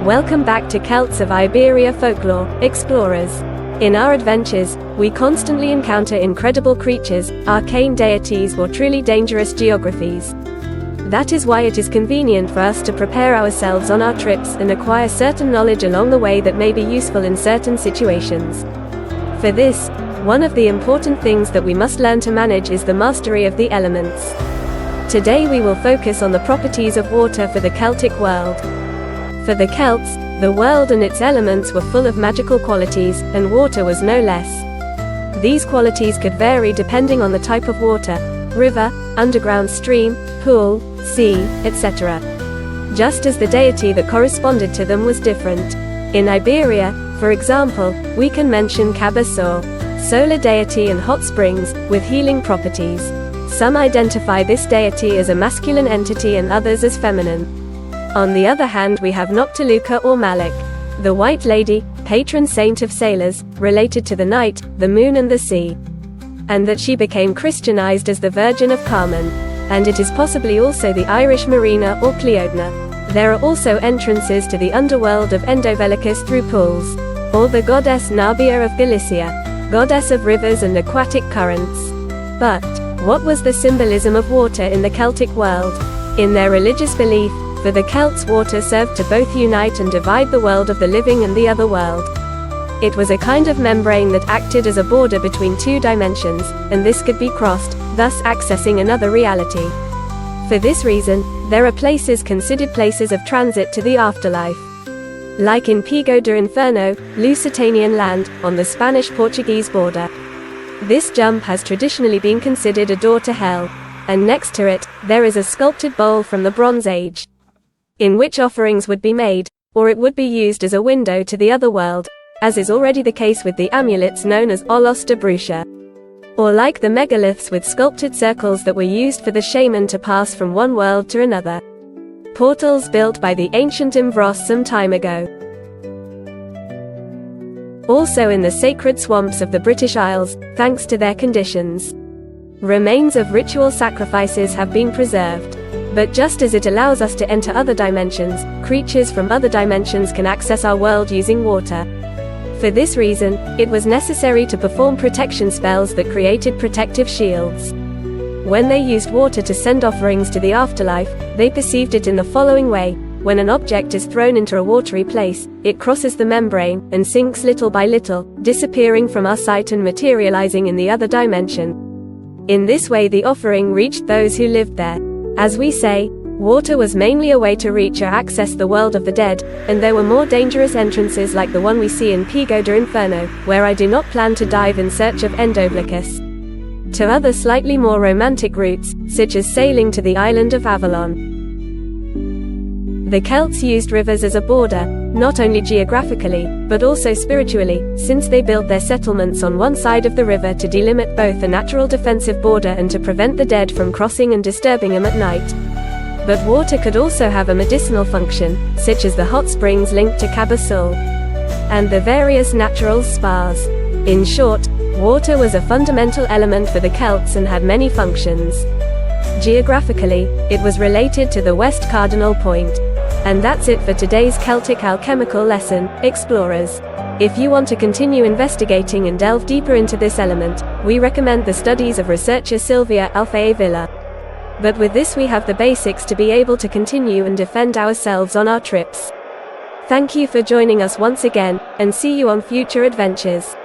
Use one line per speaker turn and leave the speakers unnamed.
Welcome back to Celts of Iberia Folklore, Explorers. In our adventures, we constantly encounter incredible creatures, arcane deities or truly dangerous geographies. That is why it is convenient for us to prepare ourselves on our trips and acquire certain knowledge along the way that may be useful in certain situations. For this, one of the important things that we must learn to manage is the mastery of the elements. Today we will focus on the properties of water for the Celtic world. For the Celts, the world and its elements were full of magical qualities, and water was no less. These qualities could vary depending on the type of water: river, underground stream, pool, sea, etc. Just as the deity that corresponded to them was different. In Iberia, for example, we can mention Cabar-Sur, solar deity and hot springs, with healing properties. Some identify this deity as a masculine entity and others as feminine. On the other hand, we have Noctiluca or Malac, the White Lady, patron saint of sailors, related to the night, the moon and the sea. And that she became Christianized as the Virgin of Carmen. And it is possibly also the IrishMarina or Cliodna. There are also entrances to the underworld of Endovélicus through pools. Or the goddess Nabia of Galicia, goddess of rivers and aquatic currents. But what was the symbolism of water in the Celtic world? In their religious belief, for the Celts, water served to both unite and divide the world of the living and the other world. It was a kind of membrane that acted as a border between two dimensions, and this could be crossed, thus accessing another reality. For this reason, there are places considered places of transit to the afterlife. Like in Pico do Inferno, Lusitanian land, on the Spanish-Portuguese border. This jump has traditionally been considered a door to hell, and next to it, there is a sculpted bowl from the Bronze Age, in which offerings would be made, or it would be used as a window to the other world, as is already the case with the amulets known as Olos de Bruxa. Or like the megaliths with sculpted circles that were used for the shaman to pass from one world to another. Portals built by the ancient Imbros some time ago. Also in the sacred swamps of the British Isles, thanks to their conditions, remains of ritual sacrifices have been preserved. But just as it allows us to enter other dimensions, creatures from other dimensions can access our world using water. For this reason, it was necessary to perform protection spells that created protective shields. When they used water to send offerings to the afterlife, they perceived it in the following way: when an object is thrown into a watery place, it crosses the membrane, and sinks little by little, disappearing from our sight and materializing in the other dimension. In this way the offering reached those who lived there. As we say, water was mainly a way to reach or access the world of the dead, and there were more dangerous entrances like the one we see in Pico do Inferno, where I do not plan to dive in search of Endovélicus. To other slightly more romantic routes, such as sailing to the island of Avalon. The Celts used rivers as a border, not only geographically, but also spiritually, since they built their settlements on one side of the river to delimit both a natural defensive border and to prevent the dead from crossing and disturbing them at night. But water could also have a medicinal function, such as the hot springs linked to Cabar-Sur, and the various natural spas. In short, water was a fundamental element for the Celts and had many functions. Geographically, it was related to the West Cardinal Point. And that's it for today's Celtic alchemical lesson, explorers. If you want to continue investigating and delve deeper into this element, we recommend the studies of researcher Silvia Alfeavilla. But with this we have the basics to be able to continue and defend ourselves on our trips. Thank you for joining us once again, and see you on future adventures.